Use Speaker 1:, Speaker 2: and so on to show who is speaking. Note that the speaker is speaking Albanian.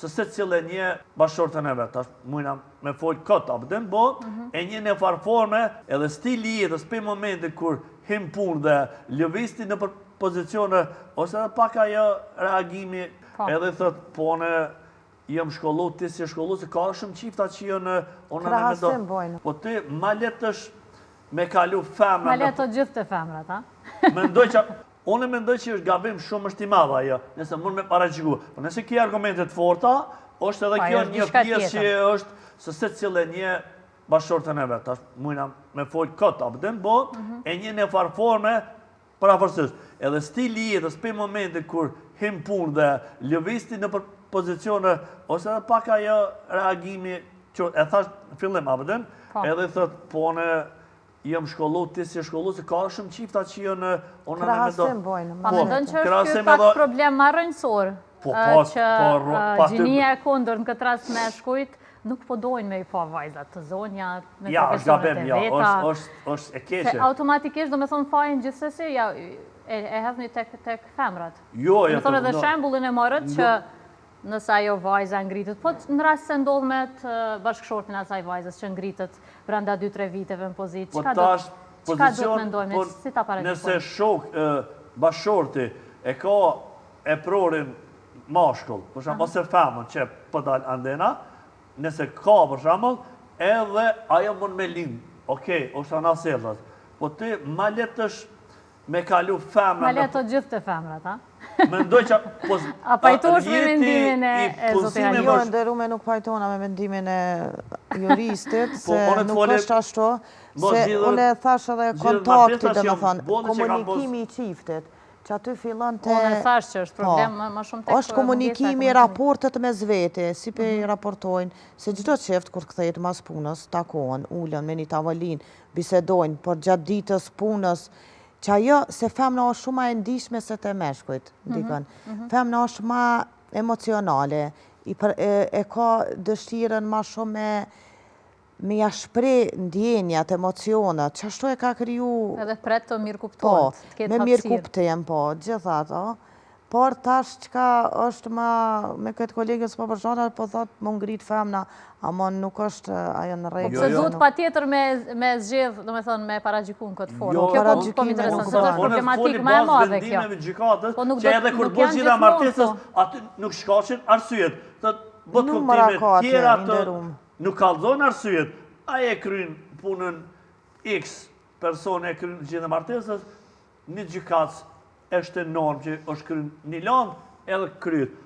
Speaker 1: se cilë një bashkëshortën e vetë, mujna me folë këtë abden, bo, e një në farforme, edhe stili jetës për momentin kur him punë dhe lëvisti në pozicione, ose edhe pak ajo reagimi, edhe thët, po në jam shkollu, ti si shkollu, se ka shumë qifta që jënë
Speaker 2: Krahasim bojnë.
Speaker 1: Po ti, ma letë është me kalu femra.
Speaker 3: Ma letë të gjithë të femrat, ha?
Speaker 1: Unë mendoj që është gabim shumë është i madha ajo, nëse mund me paraqiku. Po nëse ki argumentet forta, është edhe kjo një pjesë që është se cilë një bashkëshortën e vetë. Mujna me folë këtë abden, bo, e një në farforme për afërsisht. Edhe stili jetës për momentin kur him punë dhe lëvisti në pozicione, ose edhe pak ajo reagimi, që e thash në fillim abden, edhe thët, po në jam shkollu, ti si shkollu, se ka shumë qifta që jënë...
Speaker 2: Krahasim bojnë.
Speaker 3: Pa me dënë që është kjo pak problem ma rënjësor, që gjinia e kondër në këtë rast me shkujt, nuk po dojnë me i pa vajzat të zonja, me profesionet e veta.
Speaker 1: është e keqe.
Speaker 3: Se automatikisht do me thonë fajnë gjithsesi, e hefni tek femrat.
Speaker 1: Jo,
Speaker 3: do me thonë edhe shembullin e marët që nësa ajo vajza ngritët, po në rast se ndodhë me të bashkëshortin asaj vajzës që ngritët brenda 2-3 viteve në pozitë, qka do të mendojme, si ta paraqitoj?
Speaker 1: Nëse shok bashkëshorti e ka e prorin mashkull, për shumë, ose femën që për dalë andena, nëse ka për shumë, edhe ajo mund me linë, okej, është anasellat, po ti ma letë është me kalu femën...
Speaker 3: Ma letë të gjithë të femrat, ha?
Speaker 1: Mendoj që...
Speaker 3: A pajtosh me mendimin e zotin Aliu?
Speaker 2: Jo, ndërume nuk pajtona me mendimin e juristit, se nuk është ashtu, se une thash edhe kontaktit, dhe me thonë, komunikimi i qiftit, që aty fillon të...
Speaker 3: Une thash që është problem ma shumë tek...
Speaker 2: është komunikimi i raportet me zvete, si pe i raportojnë, se gjitho qift, kur këthejt mas punës, takohen, ullën me një tavolin, bisedojnë, por gjatë ditës punës, që ajo, se femna është shumë ma e ndishme se të meshkujt, dikën. Femna është ma emocionale, e ka dështiren ma shumë me jashpre ndjenjat, emocionat, që ashtu e ka kriju...
Speaker 3: Edhe pret të mirë kuptojnë, të ketë hapsirë.
Speaker 2: Me mirë kuptojnë, po, gjithat, por tash qka është ma, me këtë kolegës po përshona, po thotë më ngritë femna, ama nuk është ajo në rejtë.
Speaker 3: Se duhet pa tjetër me zgjedh, do me thonë, me paragjikun këtë formë. Kjo po më interesant, se është problematikë me e madhe kjo.
Speaker 1: Që edhe kur bëtë gjitha martesës, aty nuk shkashin arsyet. Bëtë kuptime tjera të nuk kalzon arsyet. Aje kryin punën X persone e kryin gjitha martesës, një gjikatës është e normë që është kryin një landë edhe kryet.